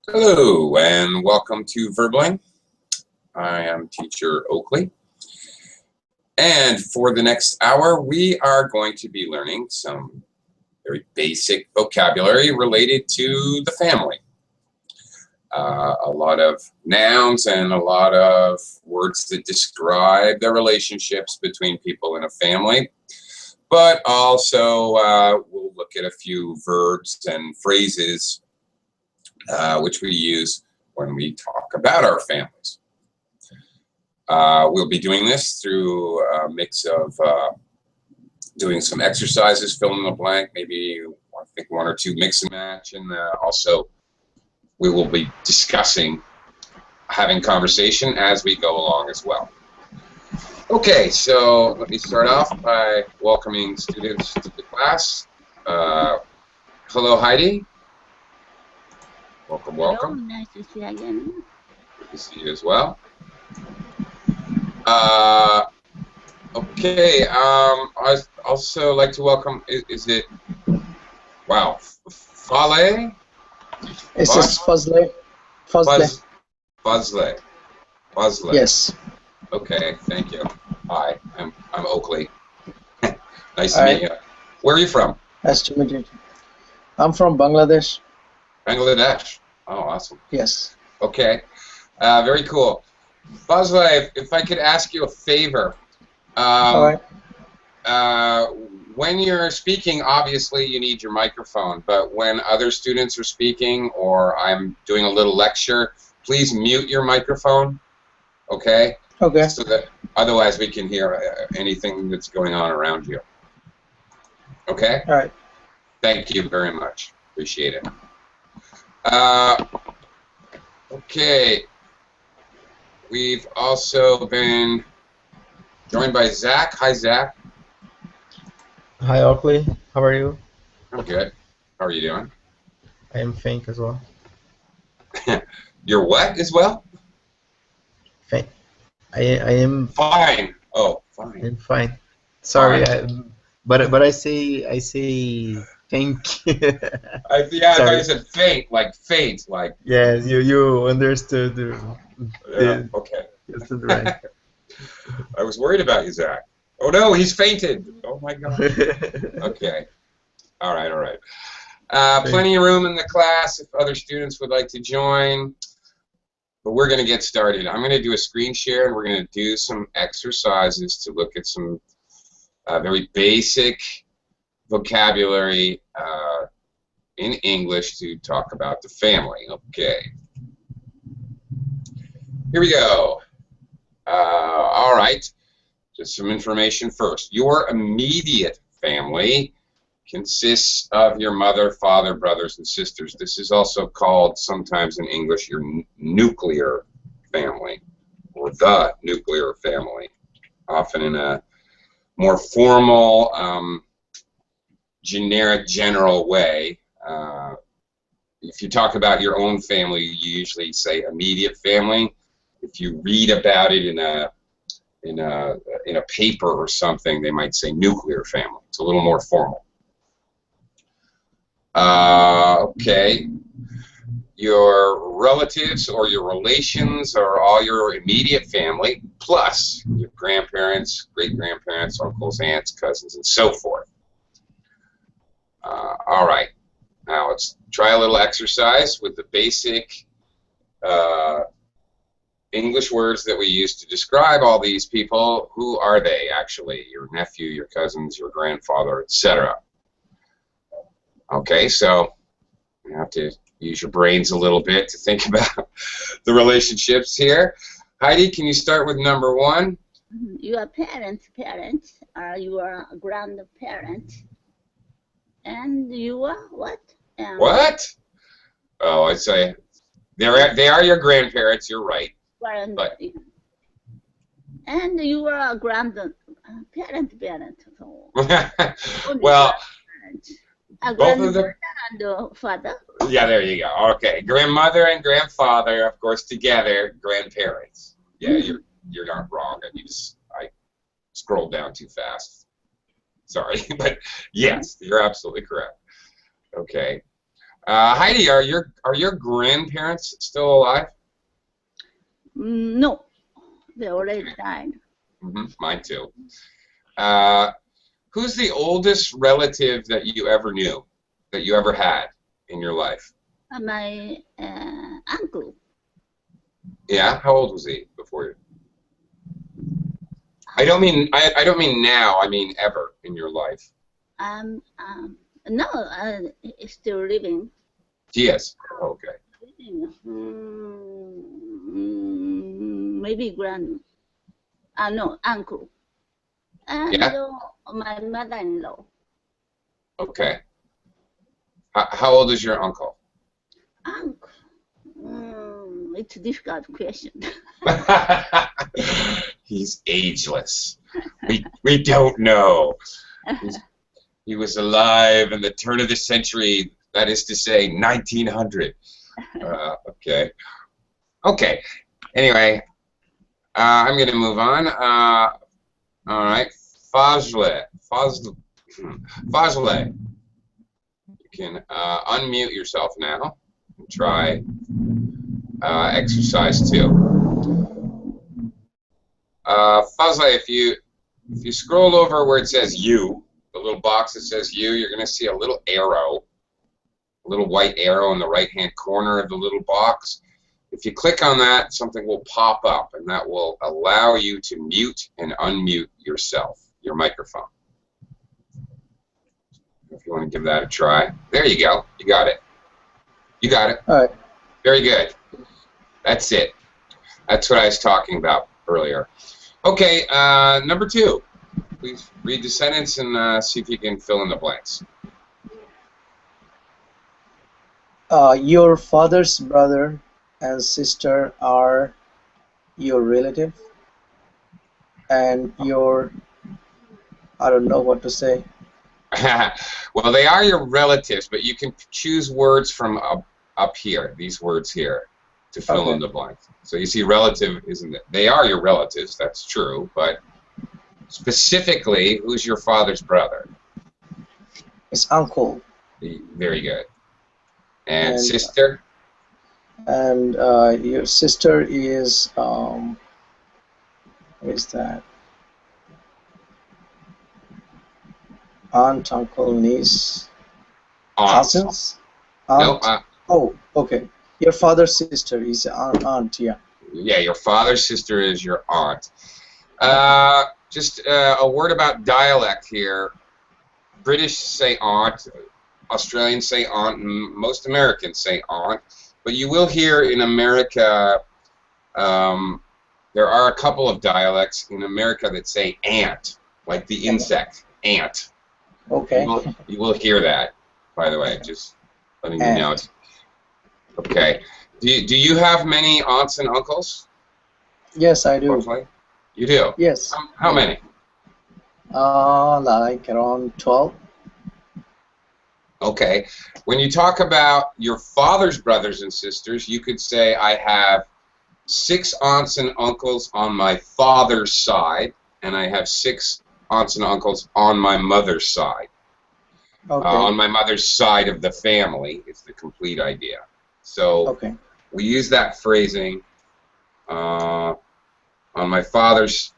Hello and welcome to Verbling. I am teacher Oakley. And for the next hour, we are going to be learning some very basic vocabulary related to the family. A lot of nouns and a lot of words that describe the relationships between people in a family. But also we'll look at a few verbs and phrases which we use when we talk about our families. We'll be doing this through a mix of doing some exercises, fill in the blank, maybe I think one or two mix and match, and also we will be discussing, having conversation as we go along as well. Okay, so let me start off by welcoming students to the class. Hello, Heidi. Welcome, welcome. Hello, nice to see you again. Good to see you as well. Okay, I'd also like to welcome, is it, wow, Fale? It's just Fazle. Fazle. Fazle. Yes. Okay, thank you. Hi, I'm Oakley. Nice to meet you. Where are you from? Nice to meet you. I'm from Bangladesh. Bangladesh. Oh, awesome. Yes. Okay, very cool. Fazle, if I could ask you a favor. All right. When you're speaking, obviously you need your microphone, but when other students are speaking or I'm doing a little lecture, please mute your microphone, okay? Okay. So that otherwise we can hear anything that's going on around you. Okay? All right. Thank you very much. Appreciate it. Okay. We've also been joined by Zach. Hi, Zach. Hi, Oakley. How are you? I'm good. How are you doing? I am faint as well. You're what as well? Faint. I am fine. Oh, fine. I'm fine. Sorry, Fine. but I say faint. Yeah, I thought you said faint, like. Yes, you understood. Okay. That's right. I was worried about you, Zach. Oh no, he's fainted. Oh my God. Okay. All right, all right. Plenty of room in the class if other students would like to join. But we're going to get started. I'm going to do a screen share, and we're going to do some exercises to look at some very basic vocabulary in English to talk about the family. Okay. Here we go. All right. Just some information first. Your immediate family consists of your mother, father, brothers, and sisters. This is also called sometimes in English your nuclear family or the nuclear family, often in a more formal, generic, general way. If you talk about your own family, you usually say immediate family. If you read about it in a paper or something, they might say nuclear family. It's a little more formal. Okay. Your relatives or your relations are all your immediate family, plus your grandparents, great-grandparents, uncles, aunts, cousins, and so forth. All right. Now let's try a little exercise with the basic English words that we use to describe all these people. Who are they, actually? Your nephew, your cousins, your grandfather, etc. Okay, so you have to use your brains a little bit to think about the relationships here. Heidi, can you start with number one? Your parents' parents are your grandparents. And your what? What? Oh, I'd say they are your grandparents. You're right. But and your grandparent. So well, both of them. And father. Yeah, there you go. Okay, grandmother and grandfather, of course, together, grandparents. Yeah, you're not wrong. I scrolled down too fast. Sorry, but yes, you're absolutely correct. Okay. Heidi, are your grandparents still alive? No, they already died. Mine too. Who's the oldest relative that you ever knew, that you ever had in your life? My uncle. Yeah, how old was he before you? I don't mean now. I mean ever in your life. No, he's still living. He is. Okay. Maybe no, uncle. And Yeah. My mother-in-law. Okay. How old is your uncle? Uncle. It's a difficult question. He's ageless. We don't know. He was alive in the turn of the century. That is to say, 1900. Okay. Okay. Anyway, I'm going to move on. All right. Fazle. You can unmute yourself now and try exercise 2. Fazle, if you scroll over where it says you, the little box that says you, you're going to see a little arrow, a little white arrow in the right-hand corner of the little box. If you click on that, something will pop up, and that will allow you to mute and unmute yourself, your microphone. If you want to give that a try. There you go. You got it. You got it. All right. Very good. That's it. That's what I was talking about earlier. Okay, number 2. Please read the sentence and see if you can fill in the blanks. Your father's brother and sister are your relative, and I don't know what to say. Well, they are your relatives, but you can choose words from up here, these words here, to fill in the blanks. So you see relative, isn't it? They are your relatives, that's true, but specifically, who's your father's brother? It's uncle. Very good. And sister? And your sister is, what is that? Aunt, uncle, niece, cousins? Aunt. No. Oh, okay. Your father's sister is aunt, yeah. Yeah, your father's sister is your aunt. Just a word about dialect here. British say aunt, Australians say aunt, and most Americans say aunt. But you will hear in America, there are a couple of dialects in America that say ant, like the insect, ant. Okay. You will hear that, by the way, just letting you know. Okay. Do you have many aunts and uncles? Yes, I do. Hopefully. You do? Yes. How many? Like around 12. Okay. When you talk about your father's brothers and sisters, you could say, I have 6 aunts and uncles on my father's side, and I have 6 aunts and uncles on my mother's side. Okay. On my mother's side of the family is the complete idea. So we use that phrasing on my father's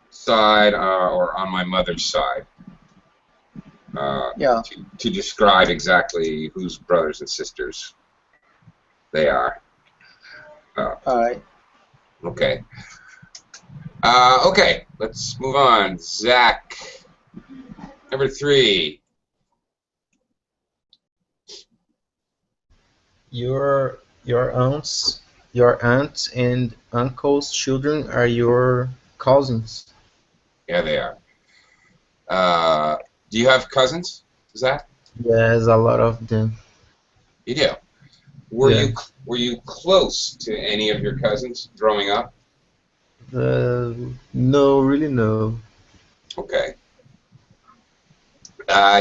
side or on my mother's side to describe exactly whose brothers and sisters they are. All right. Okay. Okay, let's move on. Zach, number 3. Your aunt and uncle's children are your cousins. Yeah, they are. Do you have cousins, Zach? Yes, a lot of them. You do. Were you close to any of your cousins growing up? No, really no. Okay.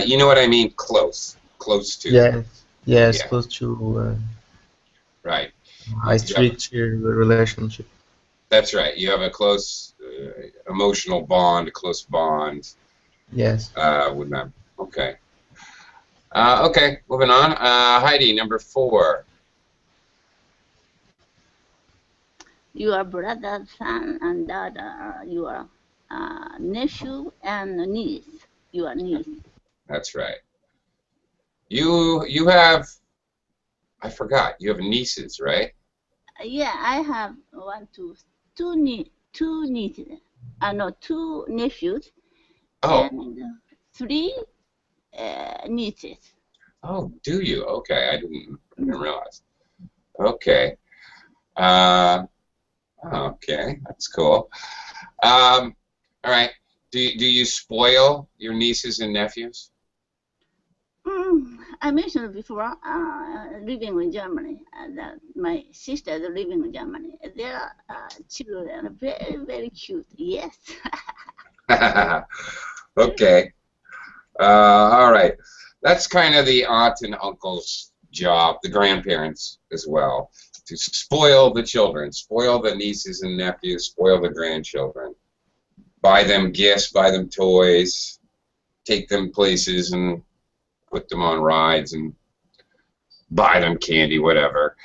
You know what I mean? Close to. Yes, close to. Right. A strict relationship. That's right. You have a close emotional bond, a close bond. Yes. With them. Okay. Okay, moving on. Heidi, number 4. Your brother, son, and daughter, your nephew and niece, your niece. That's right. You have, I forgot, you have nieces, right? Yeah, I have two nieces. No, 2 nephews Oh, and 3 nieces. oh, do you? Okay, I didn't realize. Okay. Uh, okay, that's cool. All right. Do you spoil your nieces and nephews? I mentioned before, living in Germany, that my sisters are living in Germany. Their children are very, very cute. Yes. Okay. All right. That's kind of the aunt and uncle's job, the grandparents as well, to spoil the children, spoil the nieces and nephews, spoil the grandchildren. Buy them gifts, buy them toys, take them places and put them on rides and buy them candy, whatever.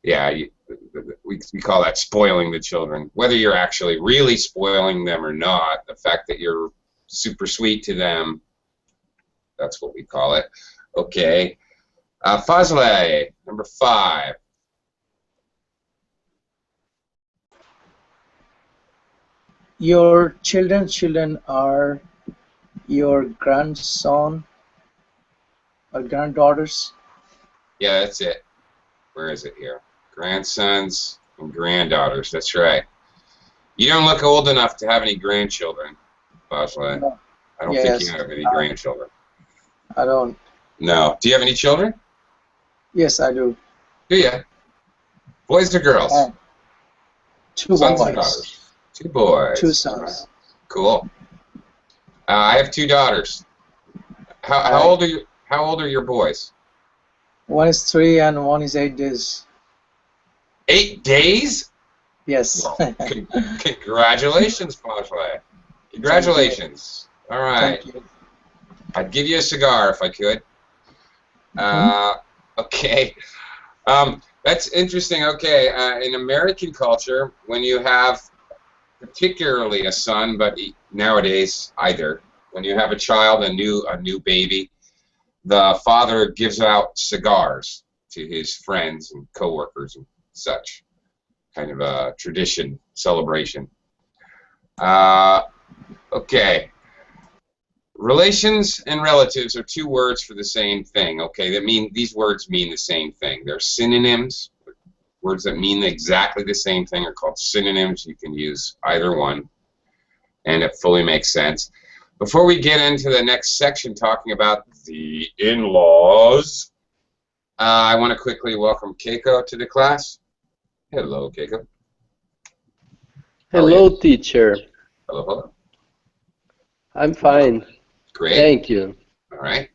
Yeah, we call that spoiling the children. Whether you're actually really spoiling them or not, the fact that you're super sweet to them, that's what we call it. Okay. Fazle, number 5. Your children are your grandson or granddaughters. Yeah, that's it. Where is it here? Grandsons and granddaughters. That's right. You don't look old enough to have any grandchildren, Fazle. No. I don't think Yes, you have any grandchildren. I don't. No. Do you have any children? Yes, I do. Do you? Boys or girls? 2 Sons boys. and daughters. 2 boys. 2 sons. Cool. I have 2 daughters. How old are you? How old are your boys? One is 3 and one is 8 days. 8 days? Yes. Well, congratulations, Fazle. Congratulations. All right. Thank you. I'd give you a cigar if I could. Okay. That's interesting. Okay. In American culture, when you have particularly a son, but nowadays either, when you have a child, a new baby, the father gives out cigars to his friends and coworkers and such. Kind of a tradition, celebration. Okay. Relations and relatives are 2 words for the same thing. Okay, these words mean the same thing. They're synonyms. Words that mean exactly the same thing are called synonyms. You can use either one, and it fully makes sense. Before we get into the next section talking about the in-laws, I want to quickly welcome Keiko to the class. Hello, Keiko. Hello, teacher. Hello, hello. I'm fine. Great. Thank you. All right.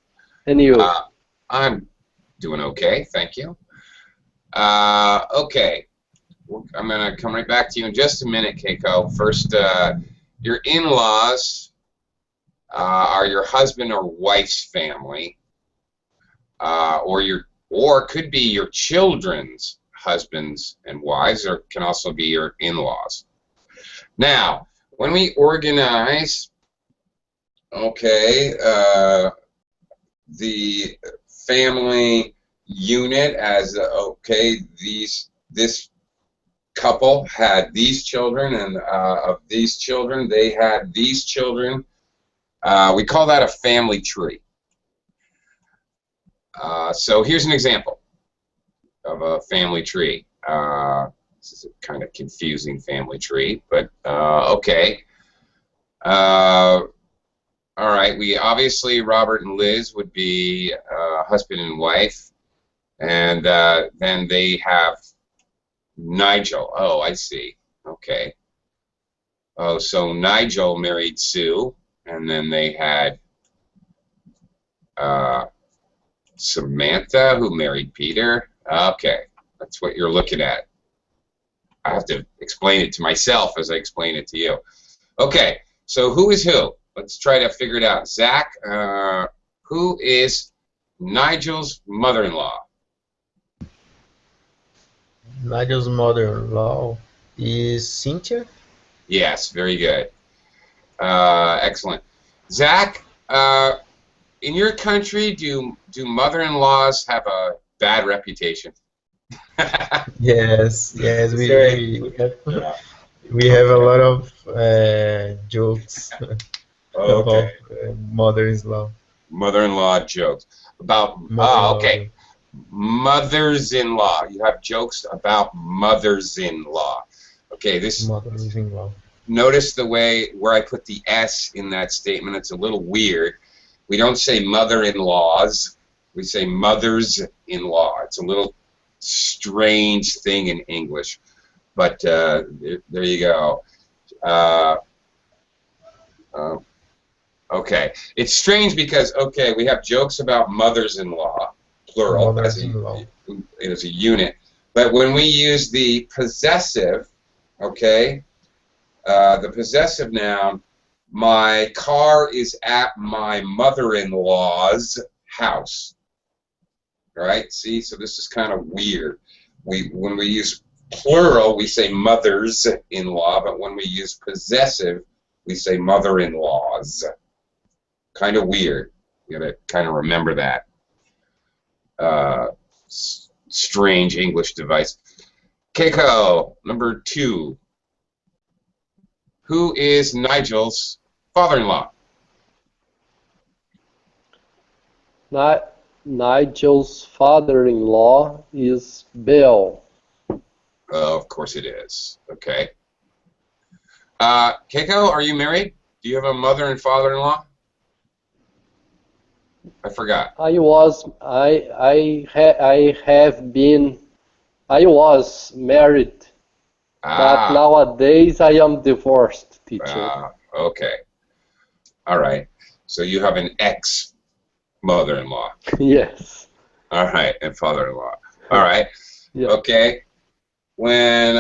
And you? I'm doing okay, thank you. Okay. I'm going to come right back to you in just a minute, Keiko. First, your in-laws are your husband or wife's family, or could be your children's husbands and wives, or can also be your in-laws. Now, when we organize, okay, the family unit as okay, this couple had these children, and of these children they had these children. We call that a family tree. So here's an example of a family tree. This is a kind of confusing family tree, but okay. All right, we obviously, Robert and Liz would be husband and wife, and then they have Nigel. Oh, I see. Okay. Oh, so Nigel married Sue, and then they had Samantha, who married Peter. Okay, that's what you're looking at. I have to explain it to myself as I explain it to you. Okay, so who is who? Let's try to figure it out. Zach, Who is Nigel's mother-in-law? Nigel's mother-in-law is Cynthia. Yes, very good. Excellent. Zach, in your country, do mother-in-laws have a bad reputation? Yes, yes, we have a lot of jokes Okay. about mother-in-law. Mother-in-law jokes about. Mother-in-law Okay. Mothers-in-law. You have jokes about mothers-in-law. Okay. Mother-in-law. Notice the way where I put the S in that statement. It's a little weird. We don't say mother-in-laws. We say mothers-in-law. It's a little strange thing in English, but there you go. Okay, it's strange because we have jokes about mothers-in-law, plural, Mothers-in-law. as a unit, but when we use the possessive, the possessive noun, my car is at my mother-in-law's house. Right? See, so this is kind of weird. When we use plural, we say mothers-in-law, but when we use possessive, we say mother-in-laws. Kind of weird. You gotta kind of remember that. Strange English device. Keiko, number 2. Who is Nigel's father-in-law? Nigel's father-in-law is Bill. Of course it is. Okay. Keiko, are you married? Do you have a mother and father-in-law? I forgot. I was married, but nowadays I am divorced, teacher. Okay. All right. So you have an ex-mother-in-law. Yes. All right, and father-in-law. All right. Yeah. Okay. When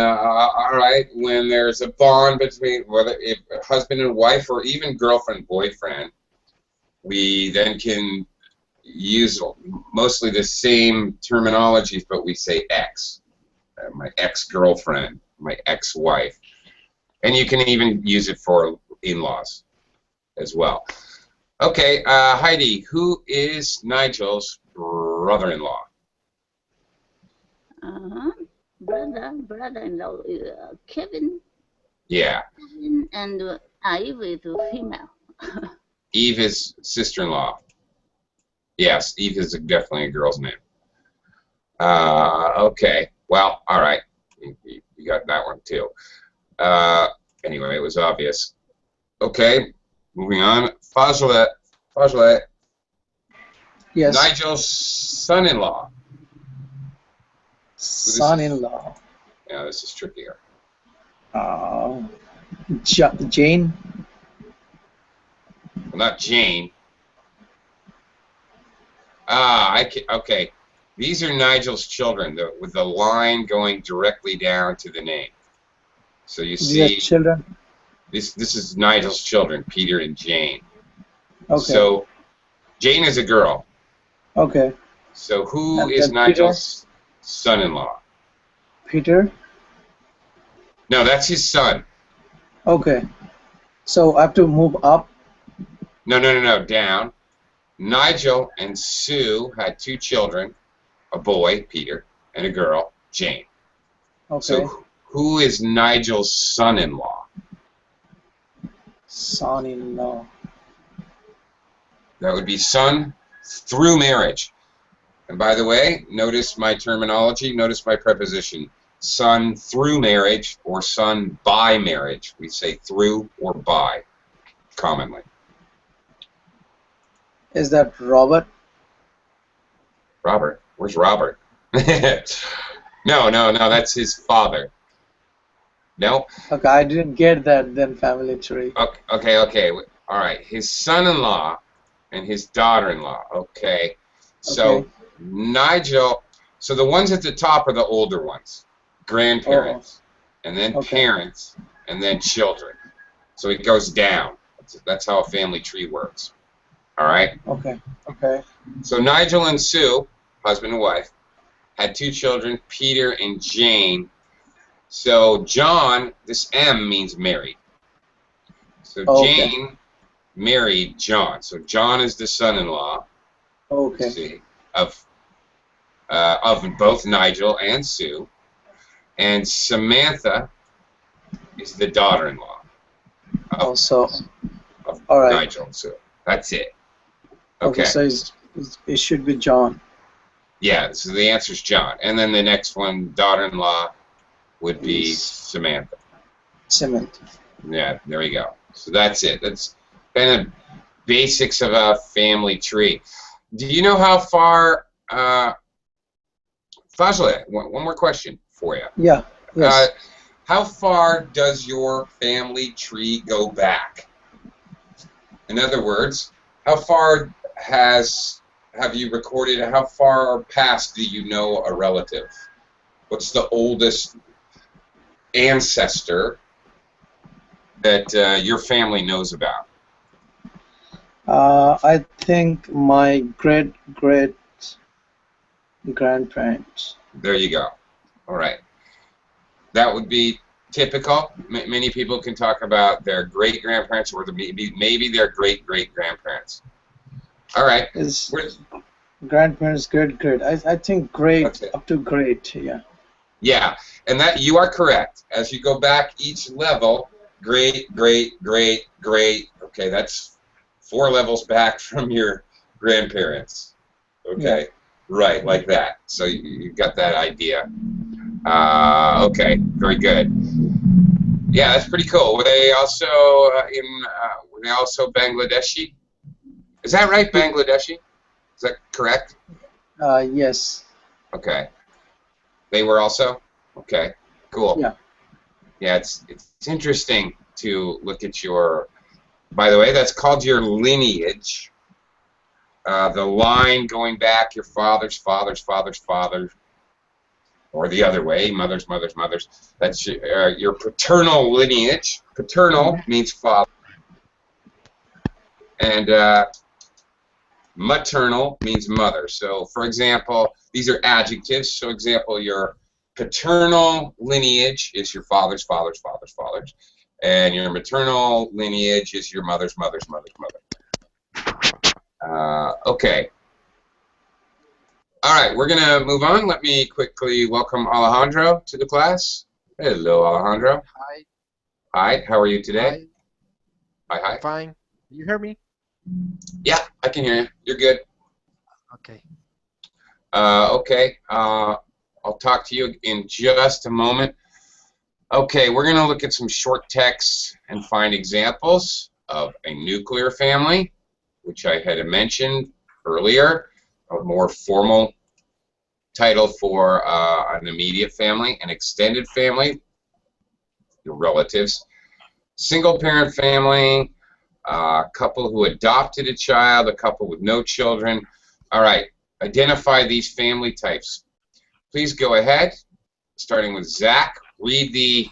when there's a bond between if husband and wife or even girlfriend boyfriend, we then can use mostly the same terminologies, but we say ex. My ex-girlfriend, my ex-wife, and you can even use it for in-laws as well. Okay, Heidi, who is Nigel's brother-in-law? Brother-in-law is Kevin. Yeah. Kevin and Eve is female. Eve is sister-in-law. Yes, Eve is definitely a girl's name. Okay. Well, all right. You got that one too. Anyway, it was obvious. Okay, moving on. Fajlet. Yes. Nigel's son-in-law. Son-in-law. Yeah, this is trickier. Jane. Well, not Jane. Okay. These are Nigel's children, with the line going directly down to the name. So you see, These are children. This is Nigel's children, Peter and Jane. Okay. So Jane is a girl. Okay. So who And is then Nigel's son-in-law? Peter. No, that's his son. Okay. So I have to move up. No, down. Nigel and Sue had 2 children, a boy, Peter, and a girl, Jane. Okay. So who is Nigel's son-in-law? Son-in-law. That would be son through marriage. And by the way, notice my terminology, notice my preposition. Son through marriage or son by marriage. We say through or by, commonly. Is that Robert? Robert? Where's Robert? No, that's his father. No? Okay, I didn't get that then, family tree. Okay. All right. His son-in-law and his daughter-in-law. Okay. So Okay. Nigel, so the ones at the top are the older ones. Grandparents. And then Okay. parents. And then children. So it goes down. That's how a family tree works. All right. Okay. Okay. So Nigel and Sue, husband and wife, had 2 children, Peter and Jane. So John, this M means married. So Okay. Jane married John. So John is the son-in-law. Okay. Let's see, of both Nigel and Sue, and Samantha is the daughter-in-law Also, of all right. Nigel and Sue. That's it. Okay. Okay. So it should be John. Yeah. So the answer is John, and then the next one, daughter-in-law, would be Samantha. Samantha. Yeah. There we go. So that's it. That's kind of basics of a family tree. Do you know how far? Fazle, one more question for you. Yeah. Yes. How far does your family tree go back? In other words, how far have you recorded? How far past do you know a relative? What's the oldest ancestor that your family knows about? I think my great grandparents. There you go. All right. That would be typical. Many people can talk about their great-grandparents or maybe their great-great-grandparents. All right. Is Where's- grandparents great? I think great That's it. up to great. Yeah. Yeah, and that you are correct. As you go back each level, great, great, great, great. Okay, that's 4 levels back from your grandparents. Okay, right, like that. So you got that idea. Okay, very good. Yeah, that's pretty cool. Were they also were they also Bangladeshi? Is that right, Bangladeshi? Is that correct? Yes. Okay. They were also? Okay, cool. Yeah. Yeah, it's interesting to look at your, by the way, that's called your lineage. The line going back, your father's father's father's father, or the other way, mother's mother's mother's. That's your paternal lineage. Paternal means father. And maternal means mother. So, for example, these are adjectives. So, example, your paternal lineage is your father's father's father's father's, and your maternal lineage is your mother's mother's mother's mother. Okay. All right, we're going to move on. Let me quickly welcome Alejandro to the class. Hello, Alejandro. Hi. Hi, how are you today? Hi. Hi. Fine. You hear me? Yeah, I can hear you. You're good. Okay. Okay. I'll talk to you in just a moment. Okay, we're going to look at some short texts and find examples of a nuclear family, which I had mentioned earlier, a more formal title for an immediate family, an extended family, your relatives, single-parent family, a couple who adopted a child, a couple with no children. All right, identify these family types. Please go ahead, starting with Zach. Read the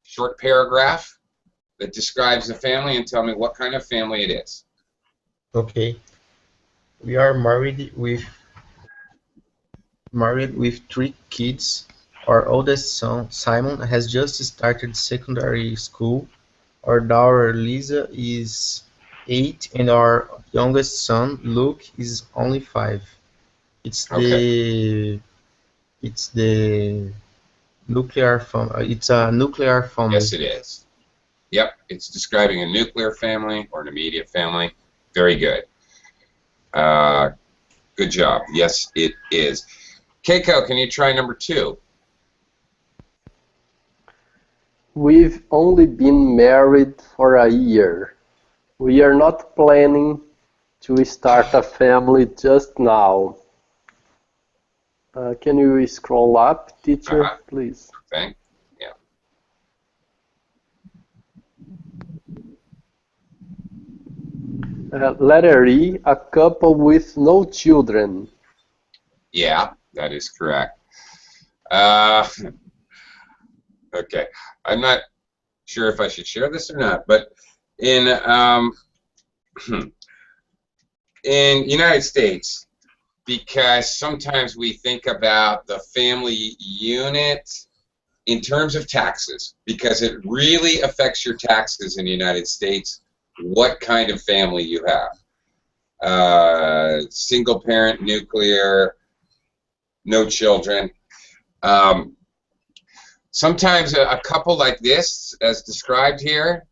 short paragraph that describes the family and tell me what kind of family it is. Okay. We are married with 3 kids. Our oldest son, Simon, has just started secondary school. Our daughter, Lisa, is 8, and our youngest son, Luke, is only 5. It's Okay. the nuclear family. It's a nuclear family. Yes, it is. Yep, it's describing a nuclear family or an immediate family. Very good. Good job. Yes, it is. Keiko, can you try number 2? We've only been married for a year. We are not planning to start a family just now. Can you scroll up, teacher, please? Okay. Yeah. Letter E, a couple with no children. Yeah, that is correct. Okay. I'm not sure if I should share this or not, but in in United States, because sometimes we think about the family unit in terms of taxes, because it really affects your taxes in the United States, what kind of family you have. Single parent, nuclear, no children. Sometimes a couple like this, as described here,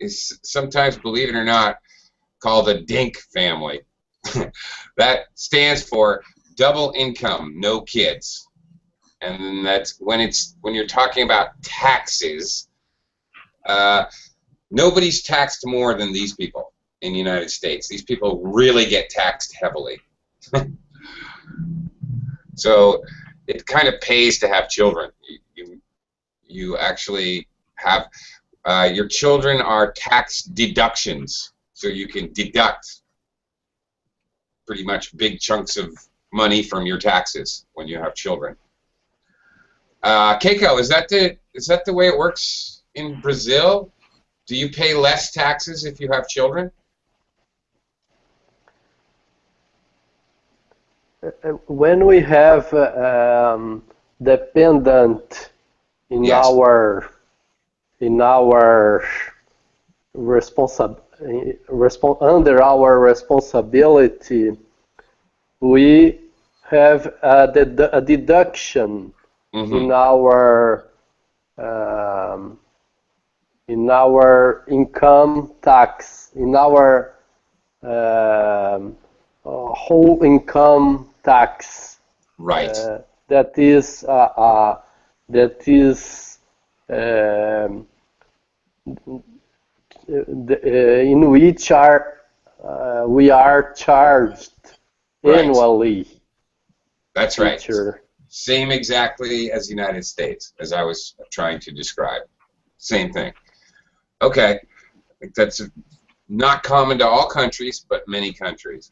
is sometimes, believe it or not, called a DINK family. That stands for double income, no kids. And that's when you're talking about taxes, nobody's taxed more than these people in the United States. These people really get taxed heavily. So it kind of pays to have children. You actually have your children are tax deductions, so you can deduct pretty much big chunks of money from your taxes when you have children. Keiko, is that the way it works in Brazil? Do you pay less taxes if you have children? When we have dependent in Yes. our under our responsibility, we have a deduction in our income tax, in our whole income tax. Right. That is in which we are charged Right. annually. That's right. Teacher. Same exactly as the United States, as I was trying to describe. Same thing. Okay. I think that's not common to all countries, but many countries.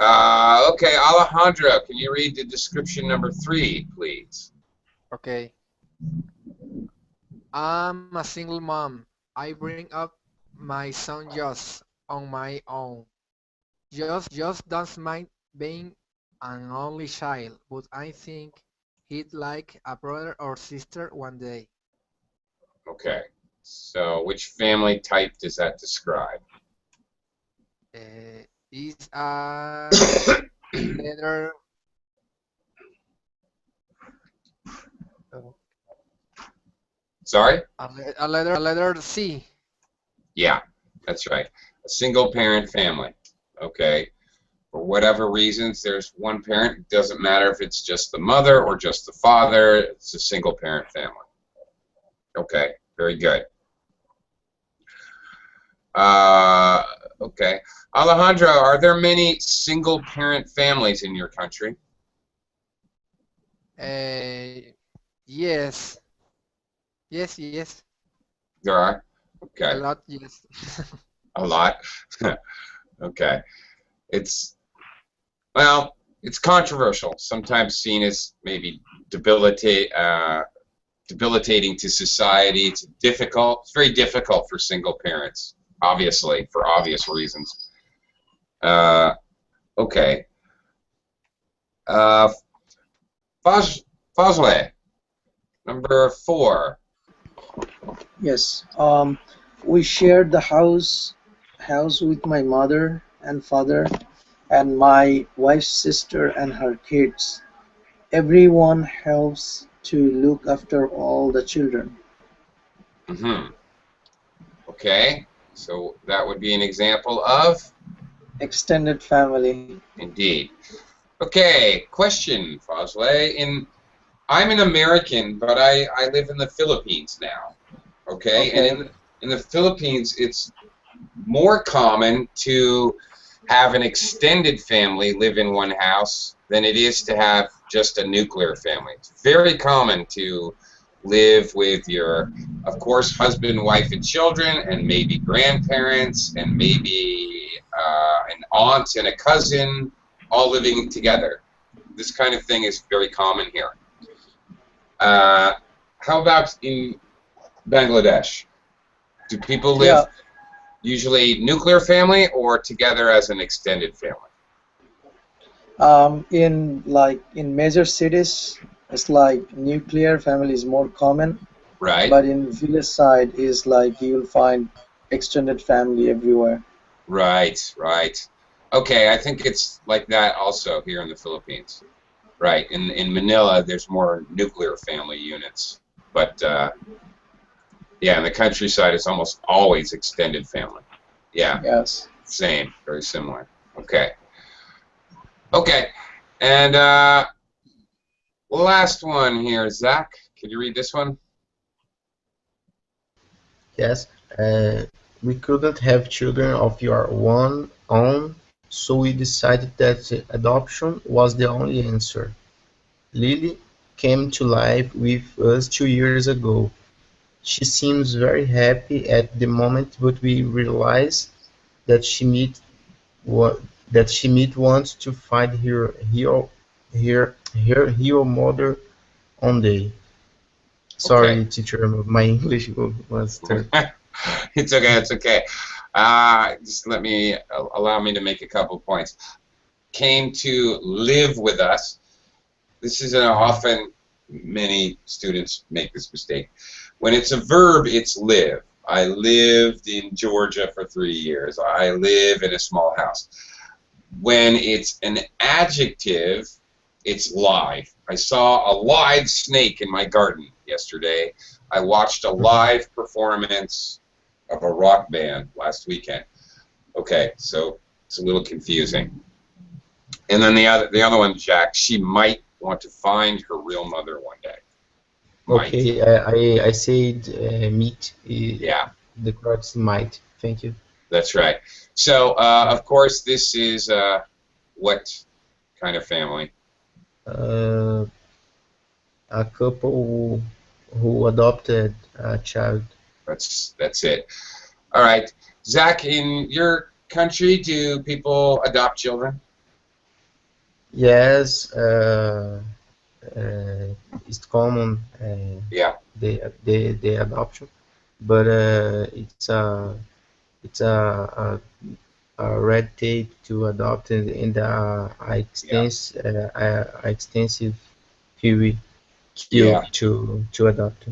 Okay, Alejandro, can you read the description number 3, please? Okay. I'm a single mom. I bring up my son just on my own. Just doesn't mind being an only child, but I think he'd like a brother or sister one day. Okay. So which family type does that describe? Is a letter. Sorry? A letter C. Yeah, that's right. A single parent family. Okay. For whatever reasons, there's one parent. It doesn't matter if it's just the mother or just the father. It's a single parent family. Okay, very good. Okay. Alejandro, are there many single parent families in your country? Yes. Yes. There are? A Okay. lot, yes. A lot? Okay. Well, it's controversial, sometimes seen as maybe debilitating to society. It's very difficult for single parents, obviously, for obvious reasons. Okay. Fazle, number 4. Yes. We shared the house with my mother and father and my wife's sister and her kids. Everyone helps to look after all the children. Okay, so that would be an example of? Extended family. Indeed. Okay, question, Fazle. I'm an American, but I live in the Philippines now. Okay, and in the Philippines, it's more common to have an extended family live in one house than it is to have just a nuclear family. It's very common to live with your, of course, husband, wife, and children, and maybe grandparents, and maybe an aunt and a cousin, all living together. This kind of thing is very common here. How about in Bangladesh? Do people live? Usually nuclear family or together as an extended family? In major cities, it's like nuclear family is more common, Right, but in village side is like you'll find extended family everywhere. right. Okay, I think it's like that also here in the Philippines. Right, in Manila, there's more nuclear family units. But yeah, in the countryside, it's almost always extended family. Yeah, Yes. same, very similar. Okay. Okay, and last one here, Zach. Can you read this one? Yes, uh, we couldn't have children of your one own, so we decided that adoption was the only answer. Lily came to life with us 2 years ago. She seems very happy at the moment, but we realize that wa- she might want to find her hero mother one day. Okay. Sorry, teacher, my English was terrible. It's okay. It's okay. Just let me allow me to make a couple points. Came to live with us. This is often many students make this mistake. When it's a verb, it's live. I lived in Georgia for 3 years. I live in a small house. When it's an adjective, it's live. I saw a live snake in my garden yesterday. I watched a live performance of a rock band last weekend. Okay, so it's a little confusing. And then the other one, Jack, she might want to find her real mother one day. Might. Okay, I said meet. Yeah, The correct is might. Thank you. that's right. So, of course, this is what kind of family? Uh, a couple who adopted a child. That's it. All right. Zach, in your country, do people adopt children? Yes, it's common Yeah. the adoption, but it's a red tape to adopt in the Yeah. extensive queue Yeah. to adopt.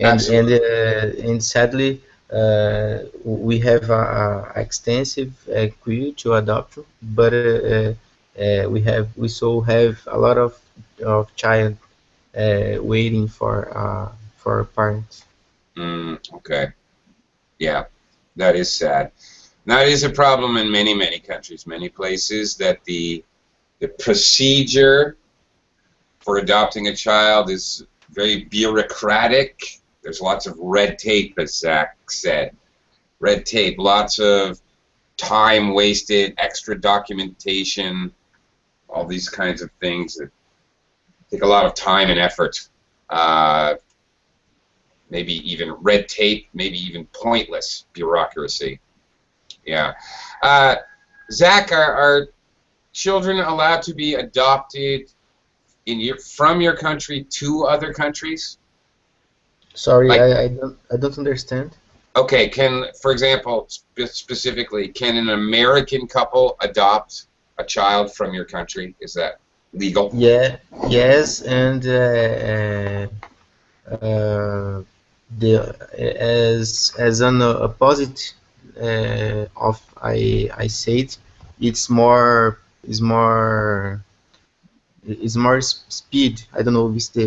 Absolutely. And sadly, we have a extensive queue to adopt, but we so have a lot of child waiting for parents. Okay. Yeah. That is sad. Now, it is a problem in many countries, many places, that the procedure for adopting a child is very bureaucratic. There's lots of red tape, as Zach said. Red tape, lots of time wasted, extra documentation, all these kinds of things that take a lot of time and effort. Uh, Maybe even red tape, maybe even pointless bureaucracy. Yeah. Uh, Zach, are children allowed to be adopted from your country to other countries? Sorry, Like, I don't understand. okay, for example, specifically, can an American couple adopt a child from your country? Is that legal? Yeah, yes, and uh, the as an opposite of I said, it's more is more speed. I don't know if it's the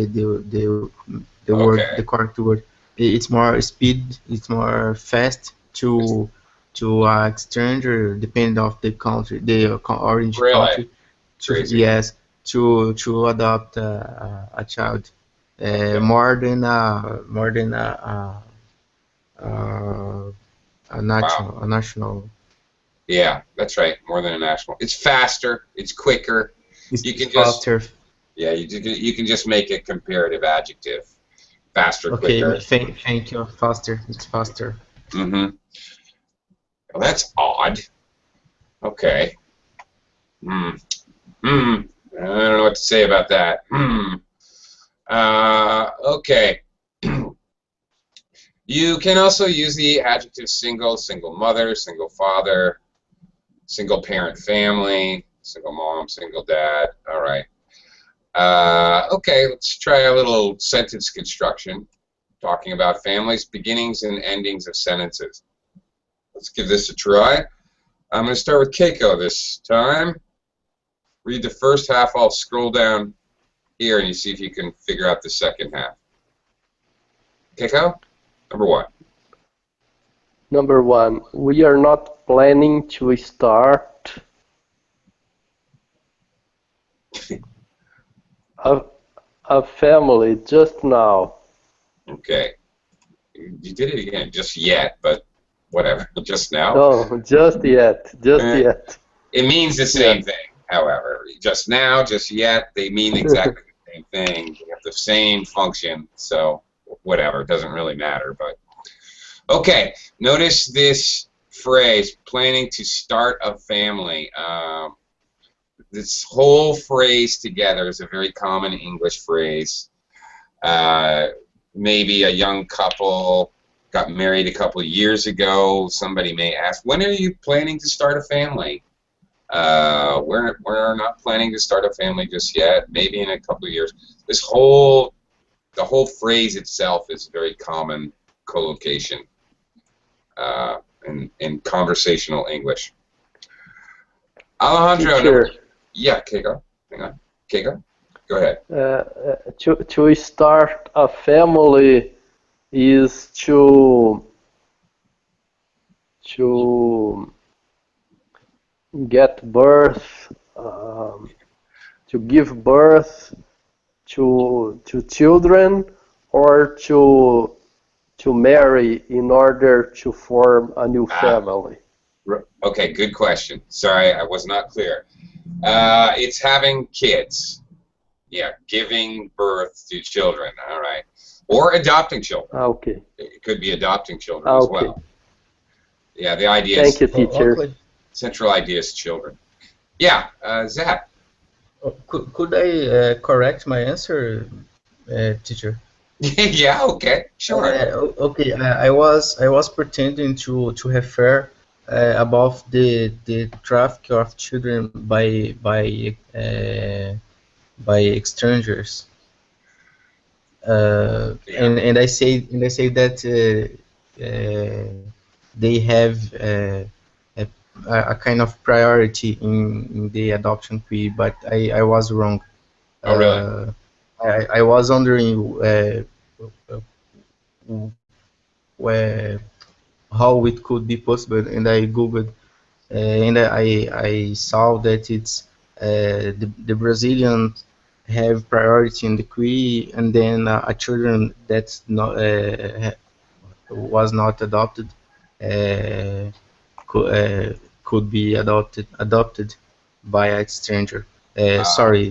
word, the Okay, correct word. It's more speed. It's more fast it's to stranger, depending of the country, the orange really country. To crazy. yes, to adopt a child. Okay, More than wow. a national. Yeah, that's right. More than a national. It's faster. It's quicker. You It's can just faster. Yeah, you can just make a comparative adjective. Faster, Okay, quicker. thank you. Faster. It's faster. Mm-hmm. Well, that's odd. Okay. Hmm. Hmm. I don't know what to say about that. Hmm. Okay. You can also use the adjective single, single mother, single father, single parent family, single mom, single dad. All right. Okay, let's try a little sentence construction, talking about families, beginnings and endings of sentences. Let's give this a try. I'm going to start with Keiko this time. Read the first half. I'll scroll down here and you see if you can figure out the second half. Keiko, number one. Number one, we are not planning to start a family just now. Okay. You did it again, just yet, but whatever. Just now. No, just yet. Just yet. It means the same thing, however. Just now, just yet, they mean exactly the same thing. They have the same function, so whatever. It doesn't really matter, but okay. Notice this phrase, planning to start a family. This whole phrase together is a very common English phrase. Maybe a young couple got married a couple of years ago. Somebody may ask, when are you planning to start a family? We're not planning to start a family just yet. Maybe in a couple of years. The whole phrase itself is very common collocation in conversational English. Alejandro, Teacher, yeah, Keiko. Hang on. Keiko, go ahead. to start a family is to get birth, to give birth to children, or to marry in order to form a new family. Okay, good question. Sorry, I was not clear. It's having kids. Yeah, giving birth to children. All right. Or adopting children. Okay. It could be adopting children as Okay. well. Yeah, the idea Thank you, is teacher. Okay. central idea is children. Yeah, Zach. Could I correct my answer, teacher? Yeah, okay, sure. Okay, I was pretending to refer about the traffic of children by strangers. Yeah. And I say that they have a kind of priority in the adoption queue, but I was wrong. Oh, really? I was wondering how it could be possible, and I googled, and I saw that it's the Brazilians have priority in the queue, and then a children that's not was not adopted could be adopted by a stranger. Sorry,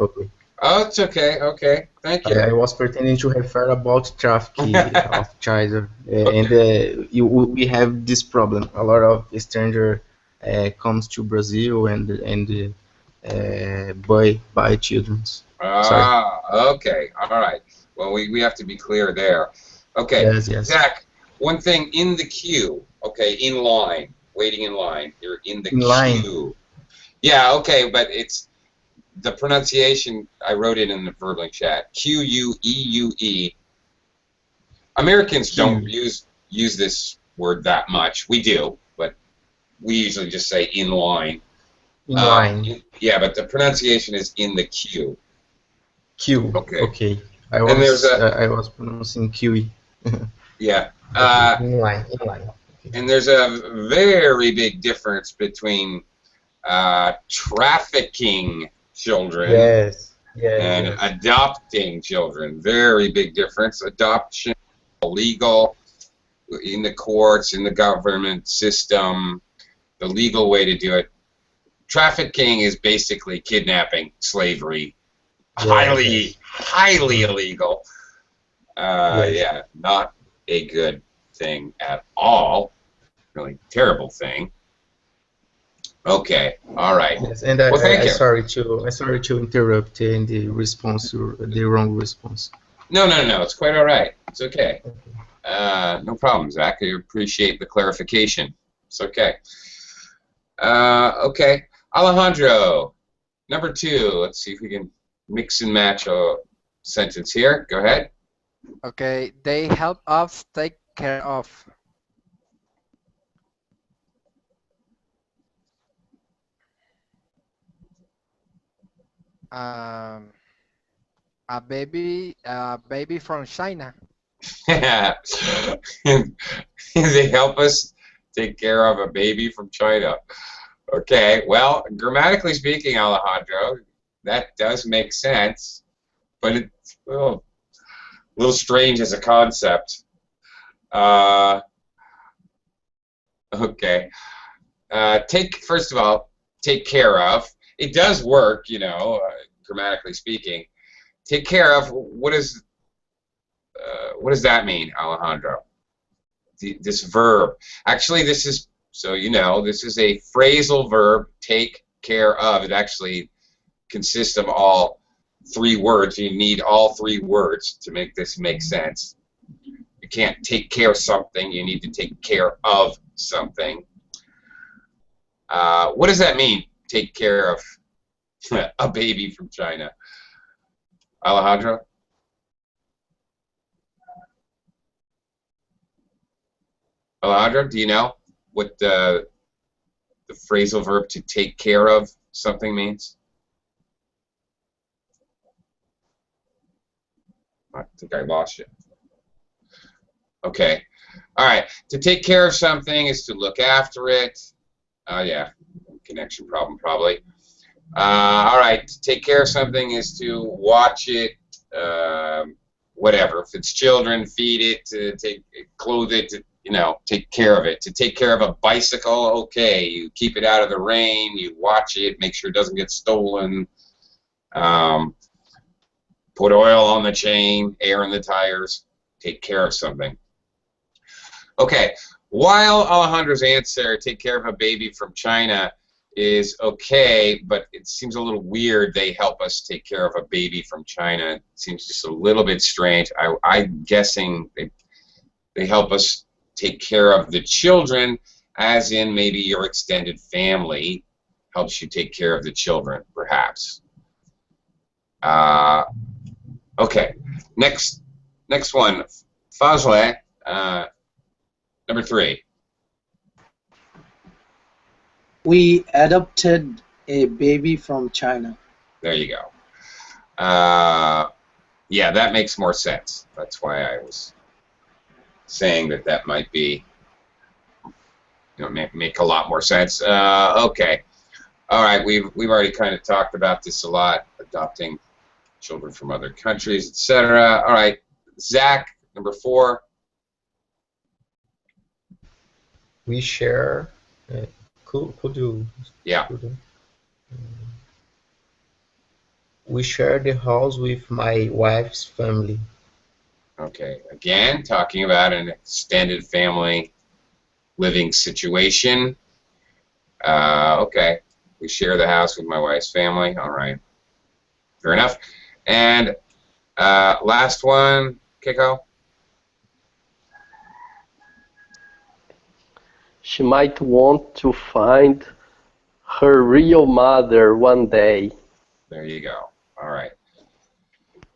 okay. Oh, it's okay. Okay, thank you. I was pretending to refer about trafficking of children, and we have this problem. A lot of stranger comes to Brazil and buy children. Okay, all right. Well, we have to be clear there. Okay, Yes. Zach, one thing in the queue, okay, in line, waiting in line, you're in the In line. queue. Yeah, okay, but it's the pronunciation, I wrote it in the Verbling chat, Queue. Americans don't use this word that much. We do, but we usually just say in line. In line. Yeah, but the pronunciation is in the queue. Q. Okay. Okay. I And there's was pronouncing QE. Yeah. In line. And there's a very big difference between trafficking children Yes. and adopting children. Very big difference. Adoption, illegal in the courts, in the government system, the legal way to do it. Trafficking is basically kidnapping, slavery, highly illegal. Yeah, not a good thing at all. Really terrible thing. Okay, all right. Yes, and Well, thank you. sorry to interrupt in the response, the wrong response. No, it's quite all right. It's okay. No problem, Zach. I appreciate the clarification. It's okay. Okay, Alejandro, number 2. Let's see if we can mix and match a sentence here. Go ahead. Okay, they help us take care of. Um, a baby from China. They help us take care of a baby from China. Okay, well, grammatically speaking, Alejandro, that does make sense, but it's a little strange as a concept. Okay. First of all, take care of. It does work, grammatically speaking. Take care of. What does that mean, Alejandro? This verb. Actually, this is this is a phrasal verb. Take care of. It actually consists of all 3 words. You need all 3 words to make this make sense. You can't take care of something. You need to take care of something. What does that mean? Take care of a baby from China. Alejandro? Alejandro, do you know what the phrasal verb to take care of something means? I think I lost you. Okay. All right. To take care of something is to look after it. Yeah. Connection problem probably. All right. To take care of something is to watch it. Whatever. If it's children, feed it. Clothe it. Take care of it. To take care of a bicycle, okay. You keep it out of the rain. You watch it. Make sure it doesn't get stolen. Put oil on the chain, air in the tires, take care of something. Okay, while Alejandro's answer, take care of a baby from China, is okay, but it seems a little weird they help us take care of a baby from China. It seems just a little bit strange. I'm guessing they help us take care of the children, as in maybe your extended family helps you take care of the children, perhaps. Okay, next one, Fazle, number 3. We adopted a baby from China. There you go. Yeah, that makes more sense. That's why I was saying that might be, make a lot more sense. Okay, all right. We've already kind of talked about this a lot, adopting children from other countries, etc. All right, Zach, number 4. We share. Could you? Yeah. We share the house with my wife's family. Okay. Again, talking about an extended family living situation. Okay. We share the house with my wife's family. All right. Fair enough. And last one, Keiko. She might want to find her real mother one day. There you go. All right.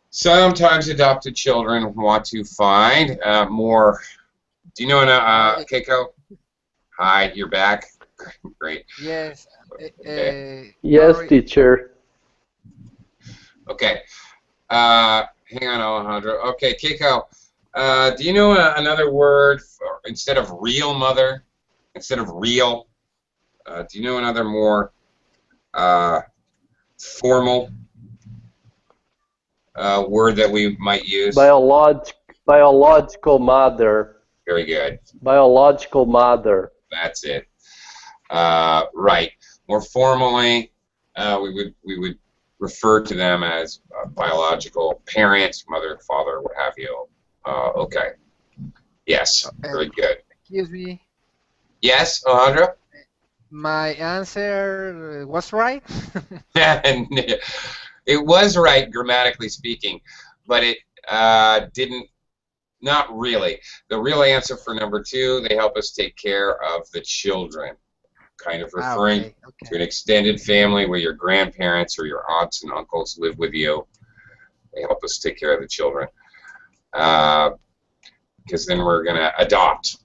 Sometimes adopted children want to find more. Do you know Keiko? Hi, you're back. Great. Yes. Okay. Yes, teacher. Okay. Hang on, Alejandro. Okay, Keiko. Do you know another word for, instead of real mother? Instead of real, do you know another more formal word that we might use? Biological mother. Very good. Biological mother. That's it. Right. More formally, we would refer to them as biological parents, mother, father, what have you. Okay. Yes. Very good. Excuse me. Yes, Alejandro? My answer was right. It was right, grammatically speaking, but it didn't Not really. The real answer for number 2, they help us take care of the children. Kind of referring Okay, to okay. an extended family where your grandparents or your aunts and uncles live with you. They help us take care of the children. Because then we're going to adopt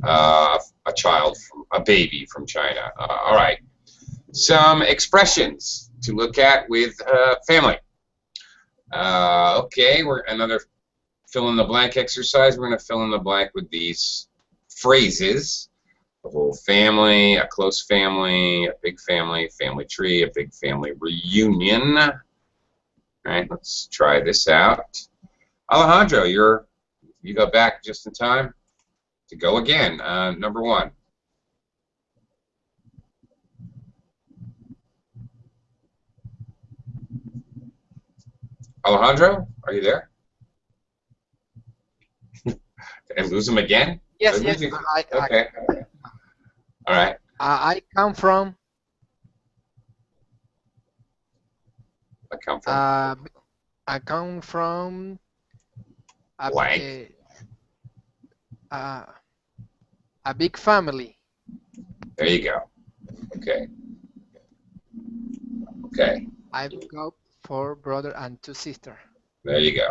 a child, a baby from China. All right. Some expressions to look at with family. Okay, we're another fill in the blank exercise. We're going to fill in the blank with these phrases. A whole family, a close family, a big family, family tree, a big family reunion. All right, let's try this out. Alejandro, you got back just in time to go again. Number 1. Alejandro, are you there? Did I lose him again? Yes, Did I lose yes. you? Okay. All right. I come from I come from I come from a blank. a big family. There you go. Okay. Okay. I've got 4 brothers and 2 sisters. There you go.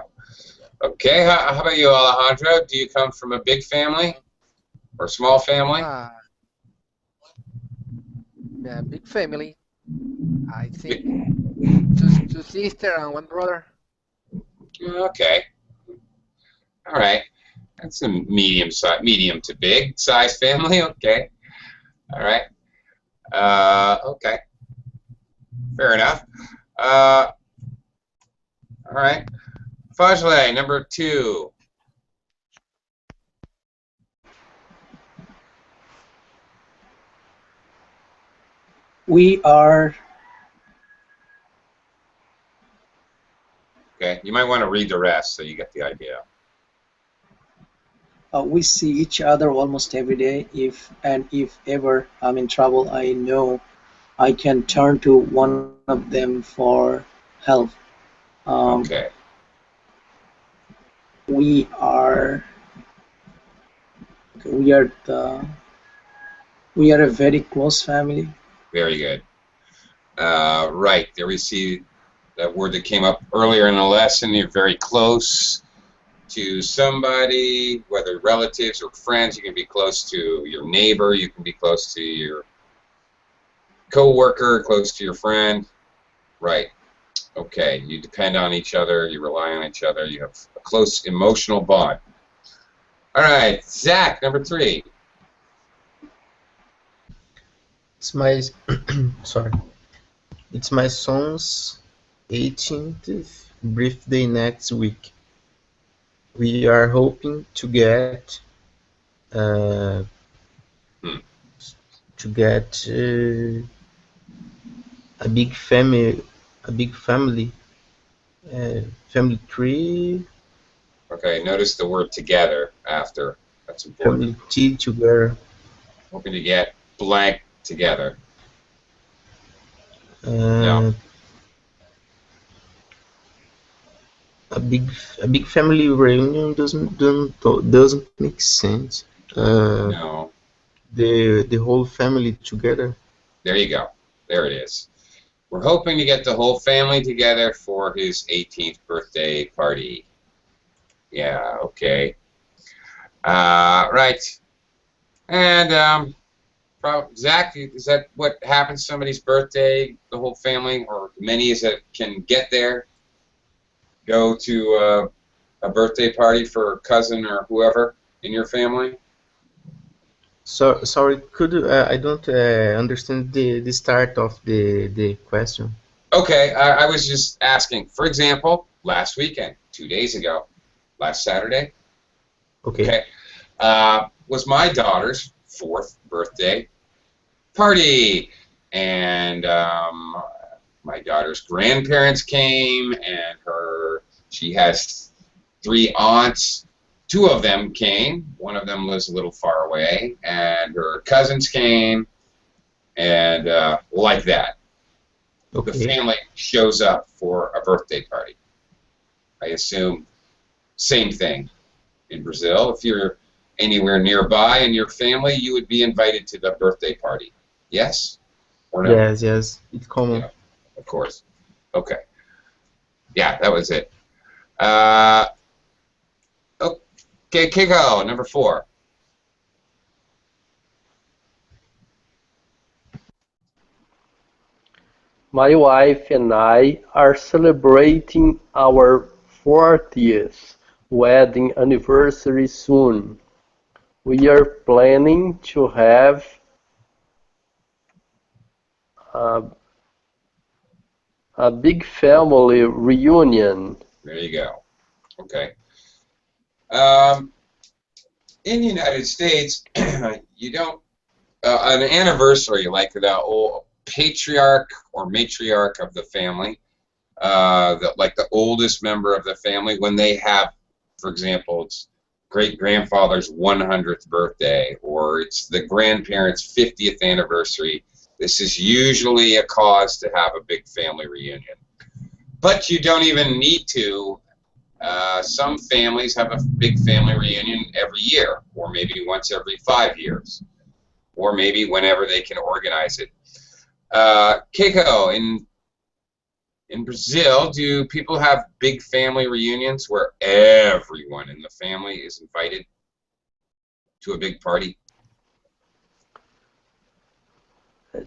Okay. How about you, Alejandro? Do you come from a big family or a small family? A big family. I think Big. 2 sisters and 1 brother. Okay. All right. That's a medium to big size family. Okay. All right. Okay. Fair enough. All right. Fajle, number 2. We are. Okay. You might want to read the rest so you get the idea. We see each other almost every day. If ever I'm in trouble, I know I can turn to one of them for help. Okay. We are a very close family. Very good. Right. There we see that word that came up earlier in the lesson. You're very close to somebody, whether relatives or friends. You can be close to your neighbor. You can be close to your co-worker, close to your friend. Right. Okay. You depend on each other. You rely on each other. You have a close emotional bond. All right. Zach, number 3. It's my sorry. It's my son's 18th birthday next week. We are hoping to get a big family, family tree. Okay. Notice the word together after. That's important. Family tea together. Hoping to get blank together. No. A big family reunion doesn't make sense. No. The whole family together. There you go. There it is. We're hoping to get the whole family together for his 18th birthday party. Yeah, okay. Right. And Zach, is that what happens somebody's birthday, the whole family, or many as that can get there, go to a birthday party for a cousin or whoever in your family? So sorry, could I don't understand the start of the question. Okay, I was just asking. For example, last weekend, 2 days ago, last Saturday, Okay. was my daughter's 4th birthday party, and my daughter's grandparents came, and she has 3 aunts. 2 of them came. One of them lives a little far away, and her cousins came, and like that. Okay. The family shows up for a birthday party. I assume same thing in Brazil. If you're anywhere nearby in your family, you would be invited to the birthday party. Yes or no? Yes, yes, it's common. Yeah, of course. Okay. Yeah, that was it. Okay, Kiko, number 4. My wife and I are celebrating our 40th wedding anniversary soon. We are planning to have a, a big family reunion. There you go. Okay. In the United States, you don't an anniversary like the old patriarch or matriarch of the family, like the oldest member of the family, when they have, for example, it's great-grandfather's 100th birthday, or it's the grandparents' 50th anniversary. This is usually a cause to have a big family reunion. But you don't even need to. Some families have a big family reunion every year, or maybe once every 5 years, or maybe whenever they can organize it. Keiko, in Brazil, do people have big family reunions where everyone in the family is invited to a big party?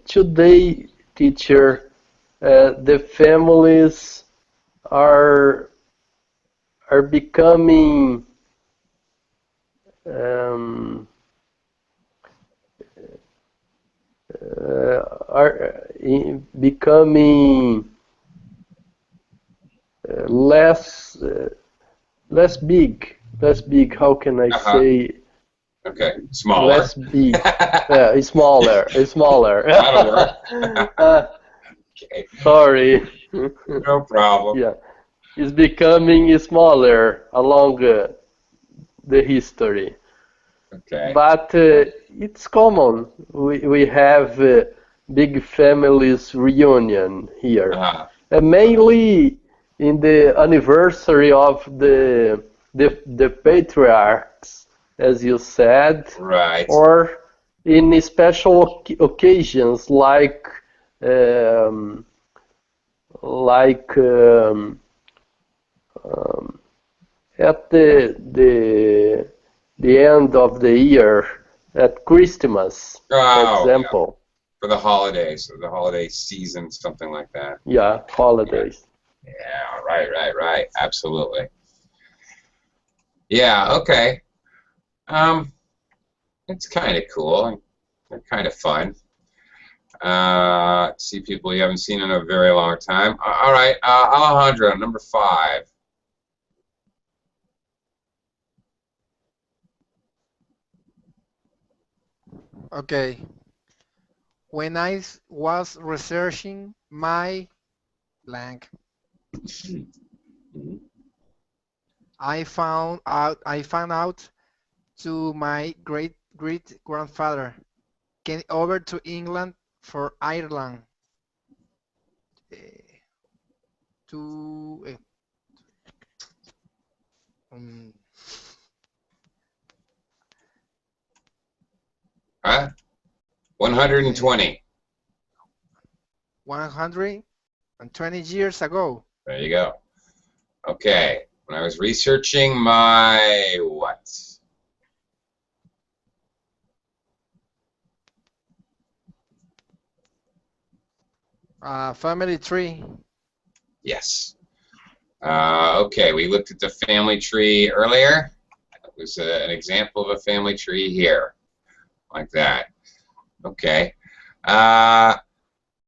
Today, teacher, the families are becoming becoming less big. How can I say? Okay, smaller. Less big. Yeah, it's smaller. It's smaller. That'll work. Okay, Sorry. no problem. Yeah, it's becoming smaller along the history. Okay. But it's common. We have big families reunion here. Mainly in the anniversary of the patriarchs, as you said, Right. or in special occasions like at the end of the year, at Christmas, for Oh, example. yeah. For the holidays, or the holiday season, something like that. Yeah, holidays. Yeah, right. Absolutely. Yeah, okay. It's kind of cool. They're kind of fun. See people you haven't seen in a very long time. All right, Alejandro, number 5. Okay. When I was researching my blank, I found out to my great grandfather came over to England for Ireland to um, Huh? 120. 120 years ago. There you go. Okay. When I was researching my what? Family tree. Yes. Okay, we looked at the family tree earlier. That was an example of a family tree here, like that. Okay.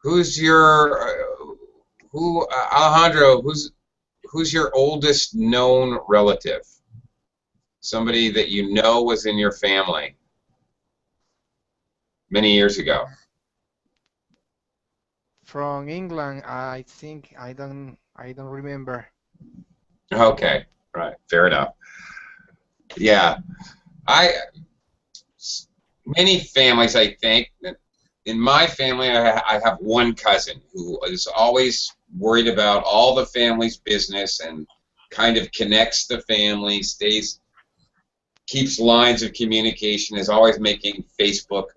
Who's your Alejandro? Who's your oldest known relative? Somebody that you know was in your family many years ago. From England, I think I don't remember. Okay, right, fair enough. Yeah, many families, I think. In my family, I have one cousin who is always worried about all the family's business and kind of connects the family, stays keeps lines of communication, is always making Facebook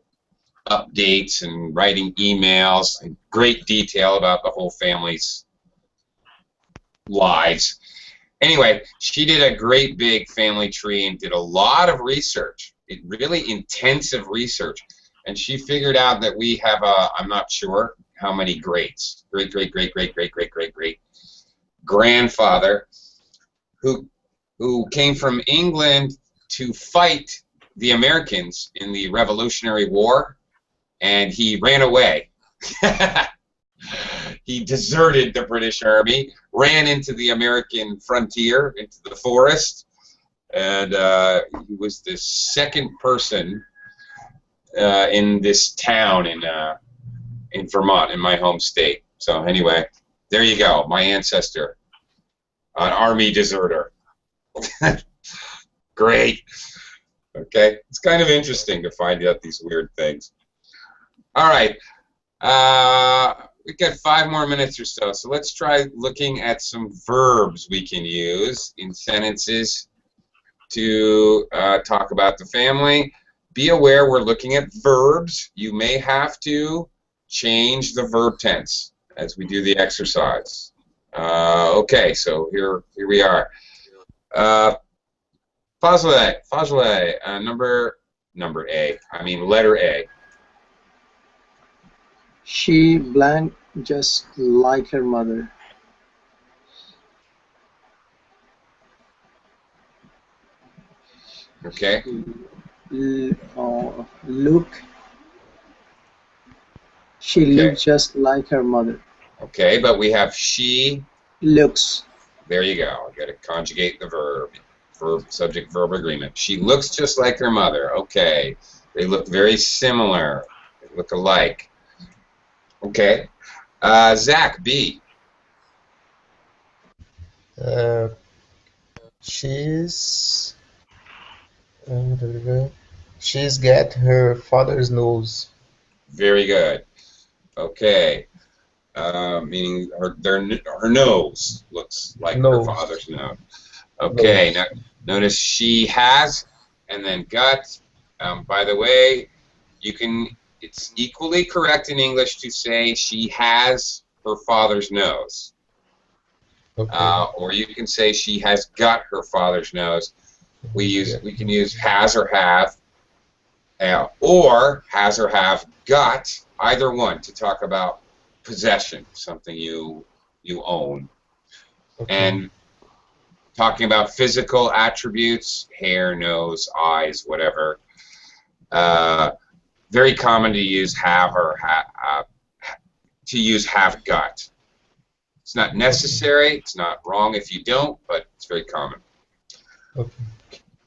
updates and writing emails in great detail about the whole family's lives. Anyway, she did a great big family tree and did a lot of research, really intensive research. And she figured out that we have I'm not sure how many greats, great grandfather who came from England to fight the Americans in the Revolutionary War, and he ran away. He deserted the British Army, ran into the American frontier, into the forest, and he was the second person in this town in Vermont, in my home state. So anyway, there you go, my ancestor, an army deserter. Great. Okay, it's kind of interesting to find out these weird things. All right, we've got 5 more minutes or so, so let's try looking at some verbs we can use in sentences to talk about the family. Be aware we're looking at verbs. You may have to change the verb tense as we do the exercise. Okay, so here we are. Fazle, letter A. She blank just like her mother. Okay. Look. She Okay. looks just like her mother. Okay, but we have she. Looks. There you go. I've got to conjugate the verb. Verb, subject, verb agreement. She looks just like her mother. Okay. They look very similar. They look alike. Okay. Zach, B. She's got her father's nose. Very good. Okay. Meaning her nose looks like her Nose. father's nose. Okay. Nose. Now notice she has, and then gut. By the way, it's equally correct in English to say she has her father's nose. Okay. Or you can say she has got her father's nose. We can use has or have, or has or have got, either one, to talk about possession, something you own. Okay. And talking about physical attributes, hair, nose, eyes, whatever. Very common to use have or have got. It's not necessary. It's not wrong if you don't, but it's very common. Okay.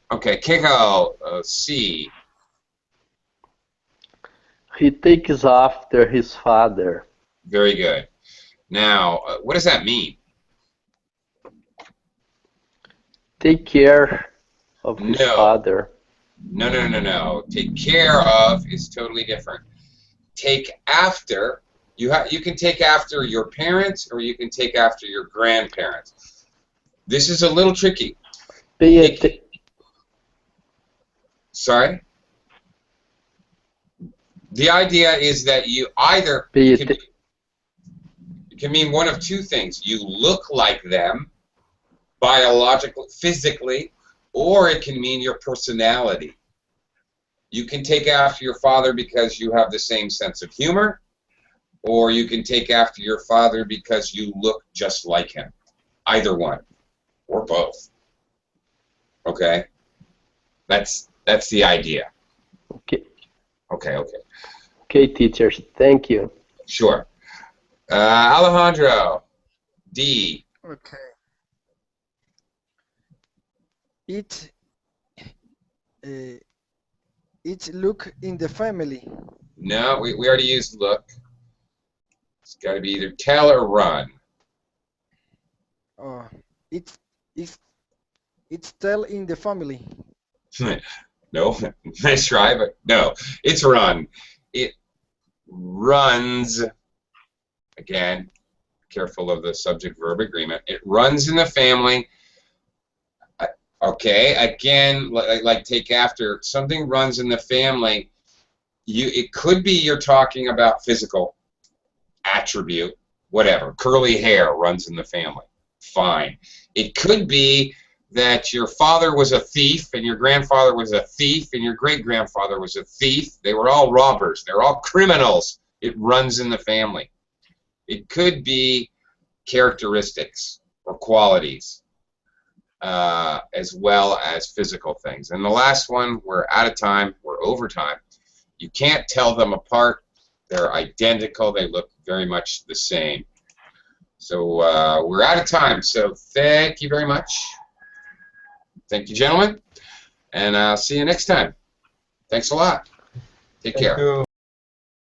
Okay, Keiko, C. He takes after his father. Very good. Now, what does that mean? Take care of his No. father. No. Take care of is totally different. Take after, you can take after your parents or you can take after your grandparents. This is a little tricky. Sorry? The idea is that you either, it can mean one of two things. You look like them, biologically, physically, or it can mean your personality. You can take after your father because you have the same sense of humor, or you can take after your father because you look just like him. Either one, or both. Okay? That's the idea. Okay. Okay. Okay, teachers. Thank you. Sure. Alejandro, D. Okay. It look in the family. No, we already used look. It's got to be either tell or run. It's tell in the family. No, nice try, but no. It's run. It runs. Again, careful of the subject-verb agreement. It runs in the family. Okay, again, like take after. Something runs in the family. It could be you're talking about physical attribute, whatever. Curly hair runs in the family. Fine. It could be that your father was a thief and your grandfather was a thief and your great-grandfather was a thief. They were all robbers. They're all criminals. It runs in the family. It could be characteristics or qualities, as well as physical things. And the last one, we're out of time. We're over time. You can't tell them apart. They're identical. They look very much the same. So we're out of time. So thank you very much. Thank you, gentlemen. And I'll see you next time. Thanks a lot. Take care. Thank you.